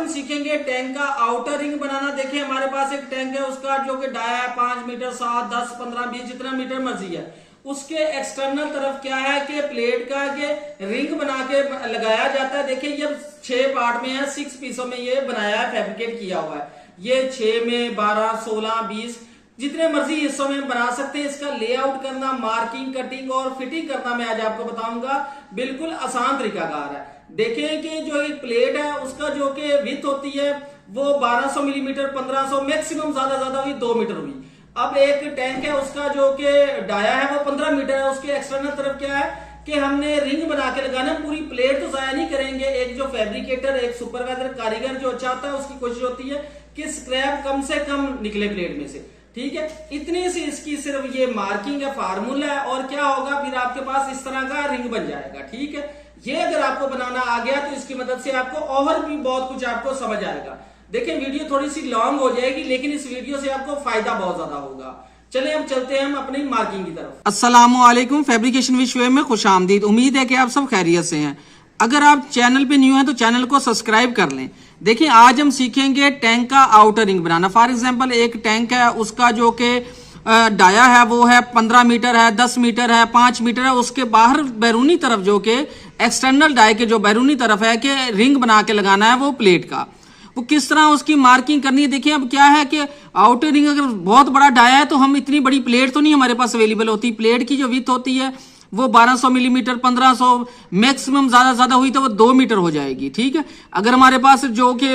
हम सीखेंगे टैंक का आउटर रिंग बनाना। देखिए हमारे पास एक टैंक है, उसका जो कि डाया है 5 मीटर, 7, 10, 15, 20 जितना मीटर मर्जी है। उसके एक्सटर्नल तरफ क्या है कि प्लेट का के रिंग बना के लगाया जाता है। देखिए ये 6 पार्ट में है, 6 पीसों में ये बनाया है, फैब्रिकेट किया हुआ है। ये 6 में 12, 16, 20 जितने मर्जी हिस्सों में बना सकते हैं। इसका लेआउट करना, मार्किंग, कटिंग और फिटिंग करना मैं आज आपको बताऊंगा। बिल्कुल आसान तरीकाकार है। देखें कि जो एक प्लेट है उसका जो कि विड्थ होती है वो 1200 मिलीमीटर, 1500, मैक्सिमम ज्यादा हुई 2 मीटर हुई। अब एक टैंक है, उसका जो कि डाया है वो 15 मीटर है। उसके एक्सटर्नल तरफ क्या है कि हमने रिंग बना के लगाना। पूरी प्लेट तो जाया नहीं करेंगे। एक जो फैब्रिकेटर, एक सुपरवाइजर, कारीगर जो चाहता है उसकी कोशिश होती है कि स्क्रैप कम से कम निकले प्लेट में से। ठीक है, इतने से इसकी सिर्फ ये मार्किंग है, फार्मूला है, और क्या होगा फिर आपके पास इस तरह का रिंग बन जाएगा। ठीक है, ये अगर आपको बनाना आ गया तो इसकी मदद से आपको और भी बहुत कुछ आपको समझ आएगा। देखिए वीडियो थोड़ी सी लॉन्ग हो जाएगी, लेकिन इस वीडियो से आपको फायदा बहुत ज्यादा होगा। चलिए हम चलते हैं हम अपनी मार्किंग की तरफ। अस्सलामुअलैकुम, फैब्रिकेशन विश्व में खुशामदीद। उम्मीद है कि आप सब खैरियत से हैं। अगर आप चैनल पे न्यू हैं तो चैनल को सब्सक्राइब कर लें। देखिए आज हम सीखेंगे टैंक का outer ring banana. For example एक टैंक है, उसका जो कि डाया है वो है 15 मीटर है, 10 मीटर है, 5 मीटर है। उसके बाहर बैरूनी तरफ जो कि एक्सटर्नल डाई के जो बैरूनी तरफ है कि रिंग बना के लगाना है वो प्लेट का, वो किस तरह उसकी मार्किंग करनी है। देखिए अब क्या है कि आउटर रिंग अगर बहुत बड़ा डाया है तो हम इतनी बड़ी प्लेट तो नहीं हमारे पास अवेलेबल होती। प्लेट की जो विड्थ होती है वो 1200 मिलीमीटर, 1500, मैक्सिमम ज्यादा हुई तो वो 2 मीटर हो जाएगी। ठीक है, अगर हमारे पास जो कि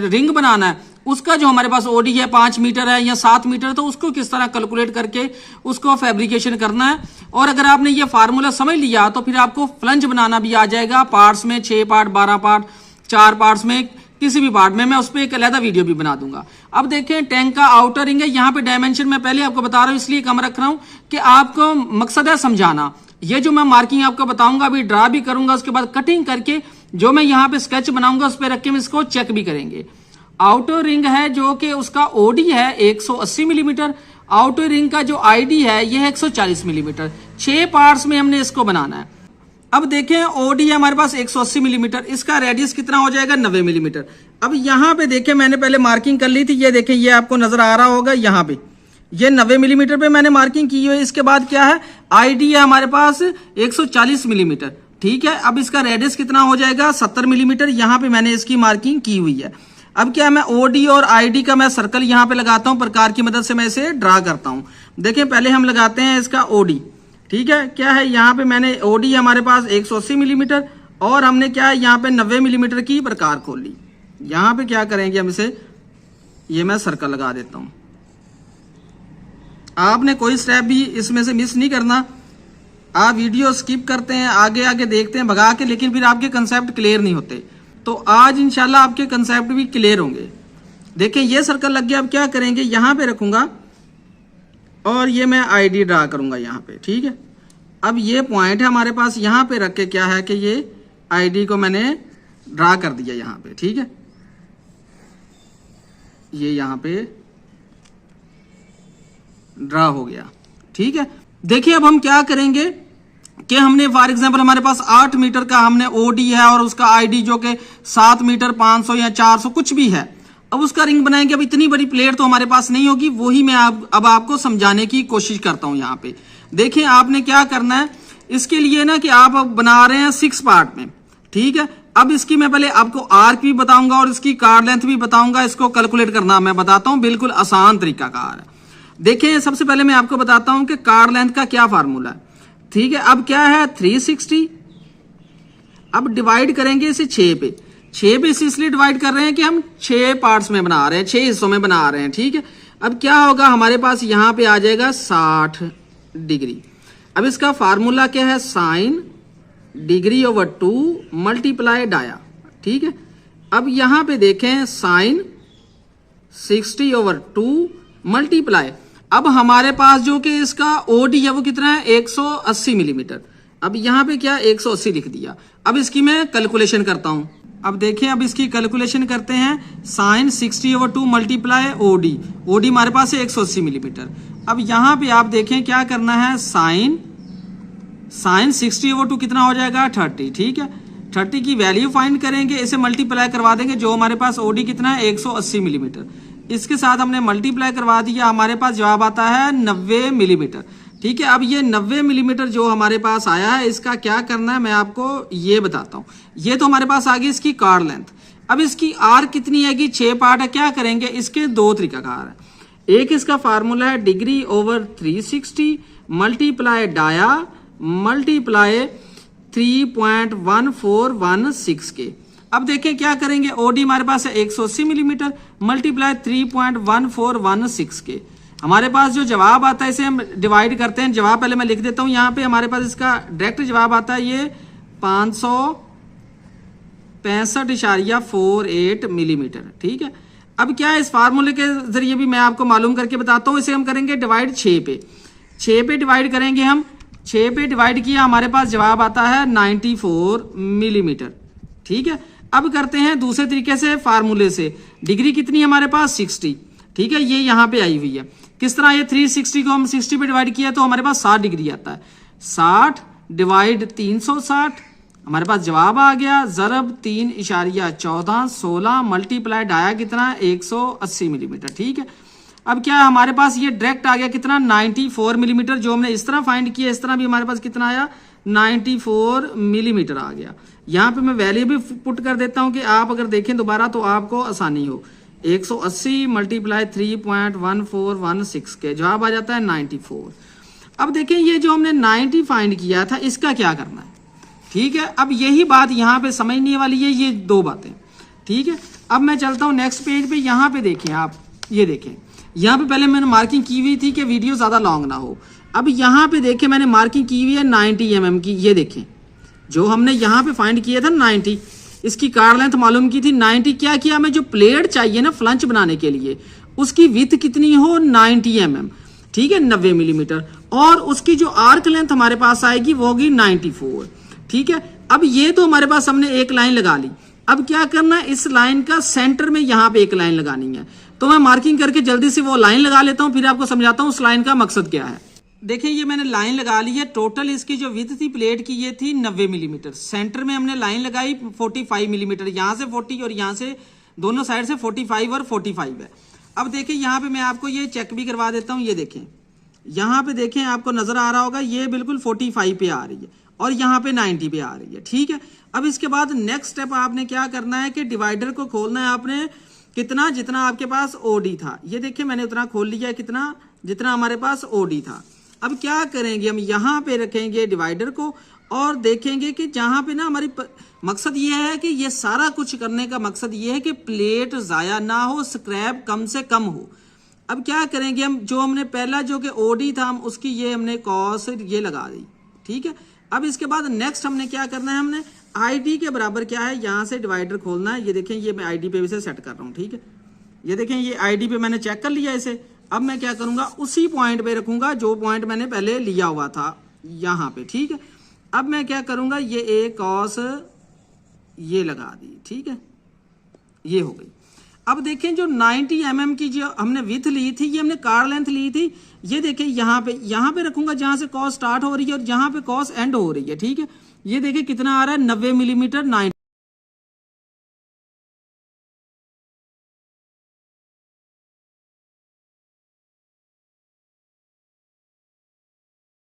रिंग बनाना है उसका जो हमारे पास ओडी है 5 मीटर है या 7 मीटर, तो उसको किस तरह कैलकुलेट करके उसको फैब्रिकेशन करना है। और अगर आपने ये फार्मूला समझ लिया तो फिर आपको फ्लंज बनाना भी आ जाएगा। पार्ट्स में 6 पार्ट, 12 पार्ट, 4 पार्ट्स में, किसी भी पार्ट में मैं उस पर एक अलग वीडियो भी बना दूंगा। अब देखें टैंक का आउटर रिंग है। यहाँ पे डायमेंशन मैं पहले आपको बता रहा हूँ, इसलिए कम रख रहा हूँ कि आपको मकसद है समझाना। ये जो मैं मार्किंग आपको बताऊंगा, अभी ड्रा भी करूंगा, उसके बाद कटिंग करके जो मैं यहाँ पे स्केच बनाऊंगा उस पर रख के हम इसको चेक भी करेंगे। आउटर रिंग है जो कि उसका ओडी है 180 मिलीमीटर। आउटर रिंग का जो आईडी है ये है 140 मिलीमीटर। 6 पार्ट्स में हमने इसको बनाना है। अब देखें ओडी है हमारे पास 180 मिलीमीटर, इसका रेडियस कितना हो जाएगा 90 मिलीमीटर। अब यहाँ पे देखें मैंने पहले मार्किंग कर ली थी, ये देखें ये आपको नजर आ रहा होगा, यहाँ पे ये 90 मिलीमीटर पे मैंने मार्किंग की हुई है। इसके बाद क्या है आईडी है हमारे पास 140 मिलीमीटर। ठीक है, अब इसका रेडियस कितना हो जाएगा 70 मिलीमीटर। यहाँ पे मैंने इसकी मार्किंग की हुई है। अब क्या है मैं ओडी और आईडी का मैं सर्कल यहाँ पे लगाता हूँ, प्रकार की मदद से मैं इसे ड्रा करता हूँ। देखें पहले हम लगाते हैं इसका ओडी। ठीक है, क्या है यहाँ पे मैंने ओडी हमारे पास 180 मिलीमीटर और हमने क्या है यहाँ पे 90 मिलीमीटर की प्रकार खोल ली। यहाँ पे क्या करेंगे हम इसे, ये मैं सर्कल लगा देता हूँ। आपने कोई स्टेप भी इसमें से मिस नहीं करना। आप वीडियो स्किप करते हैं, आगे आगे देखते हैं भगा के, लेकिन फिर आपके कंसेप्ट क्लियर नहीं होते। तो आज इंशाल्लाह आपके कंसेप्ट भी क्लियर होंगे। देखें ये सर्कल लग गया। अब क्या करेंगे, यहाँ पे रखूंगा और ये मैं आईडी ड्रा करूंगा यहाँ पे। ठीक है, अब ये पॉइंट है हमारे पास, यहाँ पे रख के क्या है कि ये आईडी को मैंने ड्रा कर दिया यहाँ पे। ठीक है, ये यहाँ पे ड्रा हो गया। ठीक है, देखिए अब हम क्या करेंगे कि हमने फॉर एग्जांपल हमारे पास 8 मीटर का हमने ओडी है और उसका आईडी जो कि 7 मीटर, 500 या 400 कुछ भी है। अब उसका रिंग बनाएंगे। अब इतनी बड़ी प्लेट तो हमारे पास नहीं होगी, वही मैं अब आपको समझाने की कोशिश करता हूं। यहाँ पे देखिए आपने क्या करना है, इसके लिए ना कि आप अब बना रहे हैं 6 पार्ट में। ठीक है, अब इसकी मैं पहले आपको आर्क भी बताऊंगा और इसकी कार्ड लेंथ भी बताऊंगा। इसको कैलकुलेट करना मैं बताता हूं, बिल्कुल आसान तरीका कार है। देखिए सबसे पहले मैं आपको बताता हूं कि कार्ड लेंथ का क्या फार्मूला है। ठीक है, अब क्या है 360। अब डिवाइड करेंगे इसे 6 पे। 6 पे इसे इसलिए डिवाइड कर रहे हैं कि हम 6 पार्ट्स में बना रहे हैं, 6 हिस्सों में बना रहे हैं। ठीक है, अब क्या होगा हमारे पास यहाँ पे आ जाएगा 60 डिग्री। अब इसका फार्मूला क्या है, sine degree over 2 multiply dia. ठीक है, अब यहाँ पे देखें साइन 60 ओवर 2 मल्टीप्लाई। अब हमारे पास जो कि इसका ओडी है वो कितना है 180 मिलीमीटर। अब यहाँ पे क्या 180 लिख दिया। अब इसकी मैं कैलकुलेशन करता हूं। अब देखिए अब इसकी कैलकुलेशन करते हैं। Sine 60 over 2 multiply OD, OD हमारे पास है 180 मिलीमीटर। अब यहाँ पे आप देखें क्या करना है, साइन 60 ओवर 2 कितना हो जाएगा 30। ठीक है, 30 की वैल्यू फाइंड करेंगे, इसे मल्टीप्लाई करवा देंगे, जो हमारे पास ओडी कितना है 180 मिलीमीटर, इसके साथ हमने मल्टीप्लाई करवा दिया, हमारे पास जवाब आता है 90 मिलीमीटर। ठीक है, अब ये 90 मिलीमीटर जो हमारे पास आया है, इसका क्या करना है मैं आपको ये बताता हूँ। ये तो हमारे पास आ गई इसकी कार्ड लेंथ। अब इसकी आर कितनी है कि 6 पार्ट है, क्या करेंगे, इसके 2 तरीकाकार है। एक इसका फार्मूला है degree over 360 multiply dia multiply 3.1416 के। अब देखें क्या करेंगे, ओडी हमारे पास है 180 मिलीमीटर मल्टीप्लाई 3.1416 के। हमारे पास जो जवाब आता है इसे हम डिवाइड करते हैं। जवाब पहले मैं लिख देता हूं यहाँ पे, हमारे पास इसका डायरेक्ट जवाब आता है ये 565.48 मिलीमीटर। ठीक है, अब क्या है, इस फार्मूले के जरिए भी मैं आपको मालूम करके बताता हूँ। इसे हम करेंगे डिवाइड 6 पे, 6 पे डिवाइड करेंगे हम, 6 पे डिवाइड किया, हमारे पास जवाब आता है 94 मिलीमीटर। ठीक है, अब करते हैं दूसरे तरीके से फार्मूले से। डिग्री कितनी है हमारे पास 60। ठीक है, ये यहाँ पे आई हुई है। किस तरह, ये 360 को हम 60 पे डिवाइड किया तो हमारे पास 60 डिग्री आता है। 60 डिवाइड 360, हमारे पास जवाब आ गया ज़रब 3.14 16 मल्टीप्लाई डाया कितना 180 मिलीमीटर। ठीक है, अब क्या है, हमारे पास ये डायरेक्ट आ गया कितना 94 मिलीमीटर। जो हमने इस तरह फाइंड किया, इस तरह भी हमारे पास कितना आया 94 मिलीमीटर आ गया। यहाँ पे मैं वैल्यू भी पुट कर देता हूँ कि आप अगर देखें दोबारा तो आपको आसानी हो। 180 मल्टीप्लाई 3.1416 के जवाब आ जाता है 94। अब देखें ये जो हमने 90 फाइंड किया था, इसका क्या करना है। ठीक है, अब यही बात यहाँ पे समझने वाली है, ये 2 बातें। ठीक है, अब मैं चलता हूँ नेक्स्ट पेज पे। यहाँ पे देखें आप, ये देखें यहाँ पे पहले मैंने मार्किंग की हुई थी कि वीडियो ज्यादा लॉन्ग ना हो। अब यहाँ पे देखें मैंने मार्किंग की हुई है 90 mm की। ये देखें जो हमने यहाँ पे फाइंड किया था 90, इसकी कार लेंथ मालूम की थी 90। क्या किया, हमें जो प्लेट चाहिए ना फ्लंच बनाने के लिए, उसकी विथ कितनी हो 90 mm। ठीक है, 90 मिलीमीटर, और उसकी जो आर्क लेंथ हमारे पास आएगी वो होगी 94। ठीक है, अब ये तो हमारे पास हमने एक लाइन लगा ली। अब क्या करना है, इस लाइन का सेंटर में यहाँ पे एक लाइन लगानी है। तो मैं मार्किंग करके जल्दी से वो लाइन लगा लेता हूँ, फिर आपको समझाता हूँ उस लाइन का मकसद क्या है। देखिए ये मैंने लाइन लगा ली है। टोटल इसकी जो विड्थ थी प्लेट की ये थी 90 मिलीमीटर। सेंटर में हमने लाइन लगाई 45 मिलीमीटर, यहाँ से 40 और यहाँ से दोनों साइड से 45 और 45 है। अब देखिए यहाँ पे मैं आपको ये चेक भी करवा देता हूँ। ये देखें यहाँ पे देखें, आपको नजर आ रहा होगा ये बिल्कुल 45 पे आ रही है और यहाँ पे 90 पे आ रही है। ठीक है, अब इसके बाद नेक्स्ट स्टेप आपने क्या करना है कि डिवाइडर को खोलना है आपने कितना, जितना आपके पास ओडी था। ये देखिए मैंने उतना खोल लिया है, कितना, जितना हमारे पास ओडी था। अब क्या करेंगे, हम यहाँ पे रखेंगे डिवाइडर को और देखेंगे कि जहाँ पे ना हमारी मकसद ये है कि ये सारा कुछ करने का मकसद ये है कि प्लेट ज़ाया ना हो, स्क्रैप कम से कम हो। अब क्या करेंगे हम, जो हमने पहला जो कि ओडी था हम उसकी ये हमने कॉस ये लगा दी। ठीक है, अब इसके बाद नेक्स्ट हमने क्या करना है, हमने आईडी के बराबर क्या है, यहाँ से डिवाइडर खोलना है। ये देखें ये मैं आईडी पे इसे सेट कर रहा हूँ। ठीक है, ये देखें ये आईडी पे मैंने चेक कर लिया इसे। अब मैं क्या करूंगा, उसी पॉइंट पे रखूंगा जो पॉइंट मैंने पहले लिया हुआ था यहाँ पे। ठीक है, अब मैं क्या करूंगा, ये एक कॉस ये लगा दी। ठीक है, ये हो गई। अब देखें जो 90 mm की जो हमने विथ ली थी, ये हमने कार लेंथ ली थी। ये देखें यहाँ पे रखूंगा जहां से कॉस स्टार्ट हो रही है और जहां पे कॉस एंड हो रही है। ठीक है, ये देखिए कितना आ रहा है 90 मिलीमीटर 90